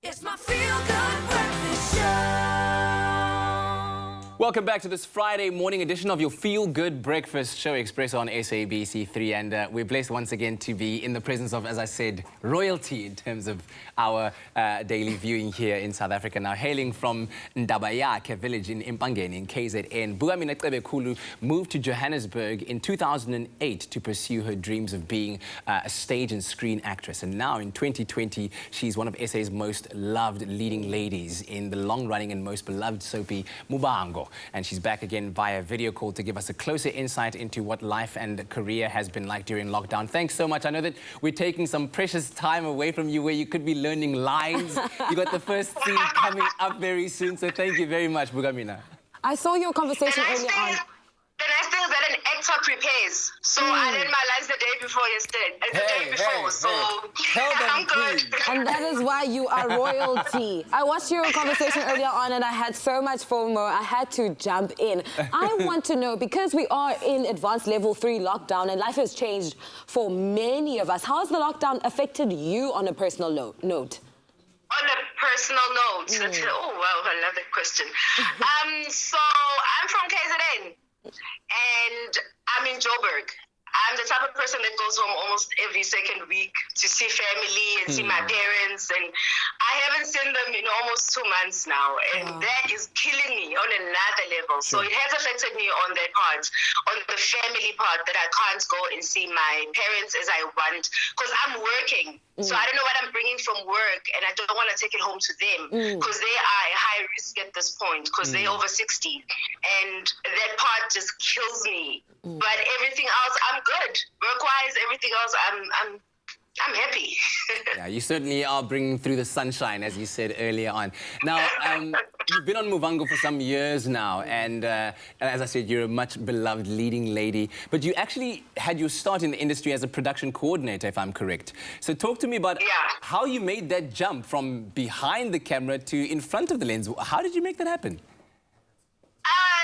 It's my feel-good breakfast show. Welcome back to this Friday morning edition of your Feel Good Breakfast Show, Expresso on SABC3. And we're blessed once again to be in the presence of, as I said, royalty in terms of our daily viewing here in South Africa. Now, hailing from Ndabayakhe village in Impangeni in KZN, Bukamina Cebekhulu moved to Johannesburg in 2008 to pursue her dreams of being a stage and screen actress. And now in 2020, she's one of SA's most loved leading ladies in the long-running and most beloved soapie Muvhango. And she's back again via video call to give us a closer insight into what life and career has been like during lockdown. Thanks so much. I know that we're taking some precious time away from you where you could be learning lines. You got the first scene coming up very soon, so thank you very much, Bukamina. I saw your conversation earlier on. The nice thing is that an actor prepares. So I learned my lines the day before yesterday. The day before. So I'm good. And that is why you are royalty. I watched your conversation earlier on and I had so much FOMO. I had to jump in. I want to know, because we are in advanced level 3 lockdown and life has changed for many of us, how has the lockdown affected you on a personal note? On a personal note, oh wow, I love that question. So I'm from KZN and I'm in Joburg. I'm the type of person that goes home almost every second week to see family and see my parents, and I haven't seen them in almost 2 months now, and that is killing me on another level. So it has affected me on that part, on the family part, that I can't go and see my parents as I want, because I'm working. So I don't know what I'm bringing from work, and I don't want to take it home to them, because they are high risk at this point, because they're over 60, and that part just kills me. But everything else, I'm good. Work-wise, everything else, I'm happy. Yeah, you certainly are bringing through the sunshine, as you said earlier on. Now, you've been on Muvhango for some years now, and as I said, you're a much beloved leading lady. But you actually had your start in the industry as a production coordinator, if I'm correct. So talk to me about how you made that jump from behind the camera to in front of the lens. How did you make that happen?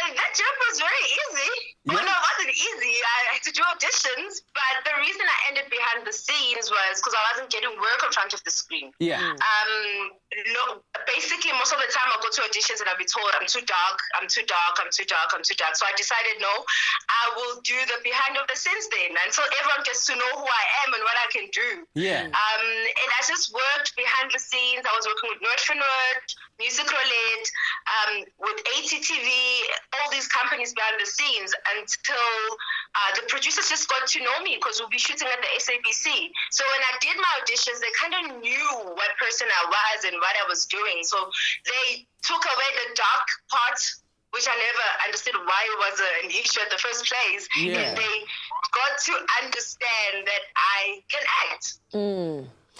That jump was very easy. Well, no, it wasn't easy. I had to do auditions, but the reason I ended behind the scenes was because I wasn't getting work in front of the screen. No, basically, most of the time I'll go to auditions and I'll be told I'm too dark, I'm too dark, I'm too dark, I'm too dark. So I decided, no, I will do the behind of the scenes then until everyone gets to know who I am and what I can do. And I just worked behind the scenes. I was working with Nerd for Nerd, Music Roulette, with ATTV, all these companies behind the scenes, until the producers just got to know me because we'll be shooting at the SABC. So when I did my auditions, they kind of knew what person I was and what I was doing. So they took away the dark part, which I never understood why it was an issue at the first place. And they got to understand that I can act,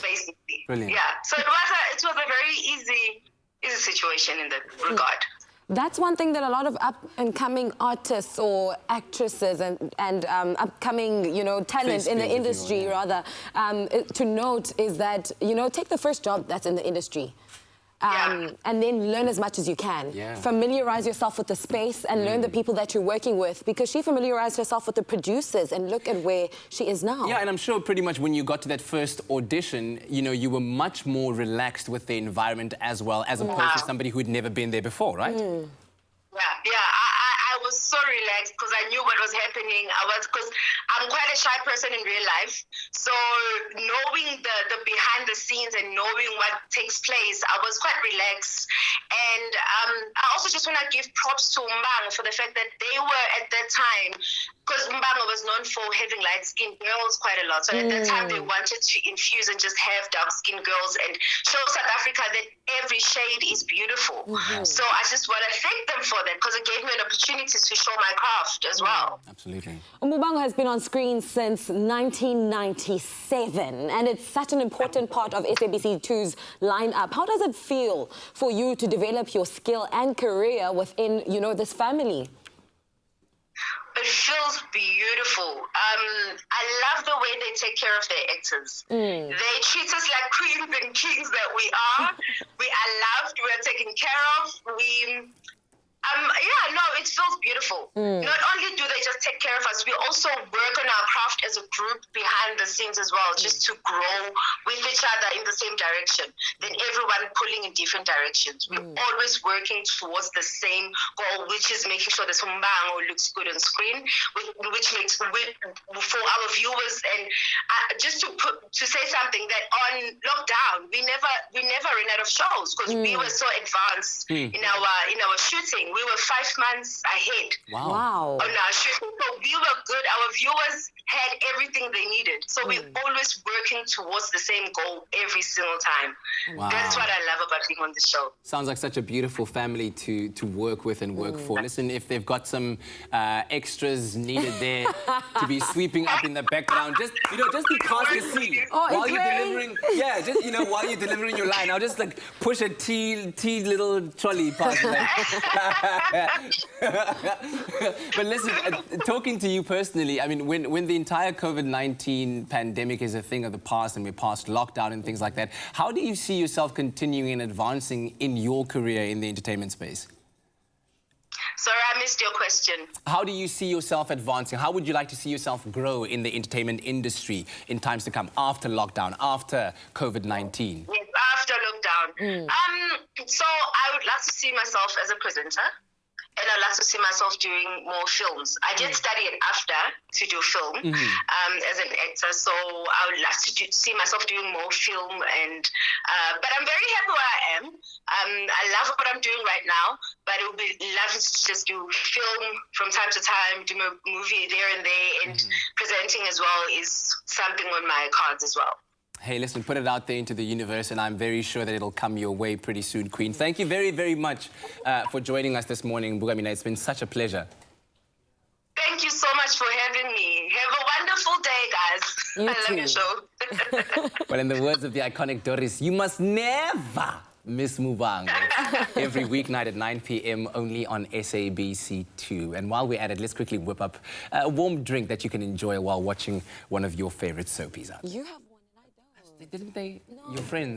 basically. Brilliant. Yeah. So it was a very easy situation in that regard. That's one thing that a lot of up-and-coming artists or actresses and upcoming, talent in the industry, rather, to note is that, take the first job that's in the industry. And then learn as much as you can. Familiarize yourself with the space and learn the people that you're working with, because she familiarized herself with the producers, and look at where she is now. Yeah, and I'm sure pretty much when you got to that first audition, you were much more relaxed with the environment as well, as opposed to somebody who'd never been there before, right? I was so relaxed because I knew what was happening. Because I'm quite a shy person in real life. So knowing the behind the scenes and knowing what takes place, I was quite relaxed. And I also just want to give props to Muvhango for the fact that they were at that time, because Muvhango was known for having light-skinned girls quite a lot. So at that time, they wanted to infuse and just have dark-skinned girls and show South Africa that every shade is beautiful. So I just want to thank them for that, because it gave me an opportunity to show my craft as well. Absolutely. Muvhango has been on screen since 1997, and it's such an important part of SABC2's lineup. How does it feel for you to develop your skill and career within, this family? It feels beautiful. I love the way they take care of their actors. They treat us like queens and kings that we are. We are loved, we are taken care of. no, it feels beautiful. Not only do they just take care of us, we also work on our craft as a group behind the scenes as well, just to grow with each other in the same direction. Then everyone pulling in different directions. We're always working towards the same goal, which is making sure this Muvhango looks good on screen, which makes for our viewers. And just to say something that on lockdown, we never ran out of shows because we were so advanced in our shooting. We were 5 months ahead. Wow. On our shooting, so we were good. Our viewers had everything they needed. So we're always working towards the same goal every single time. Wow. That's what I love about being on the show. Sounds like such a beautiful family to work with and work for. Listen, if they've got some extras needed there to be sweeping up in the background, just be past the scene while you're delivering. Yeah, just while you're delivering your line, I'll just like push a tea little trolley past that. But listen, talking to you personally, I mean, when the entire COVID-19 pandemic is a thing of the past and we're past lockdown and things like that, how do you see yourself continuing and advancing in your career in the entertainment space? Sorry, I missed your question. How do you see yourself advancing? How would you like to see yourself grow in the entertainment industry in times to come, after lockdown, after COVID-19? Yes, after lockdown. So I would love to see myself as a presenter. And I'd like to see myself doing more films. I did study at AFDA to do film as an actor, so I would like to see myself doing more film. And but I'm very happy where I am. I love what I'm doing right now, but it would be lovely to just do film from time to time, do a movie there and there, and presenting as well is something on my cards as well. Hey, listen, put it out there into the universe, and I'm very sure that it'll come your way pretty soon, Queen. Thank you very, very much for joining us this morning, Bukamina. It's been such a pleasure. Thank you so much for having me. Have a wonderful day, guys. You I love your too. show. Well, in the words of the iconic Doris, you must never miss Muvhango. Every weeknight at 9 p.m. only on SABC2. And while we're at it, let's quickly whip up a warm drink that you can enjoy while watching one of your favorite soapies up. You have one and I don't. Didn't they? No. Your friends.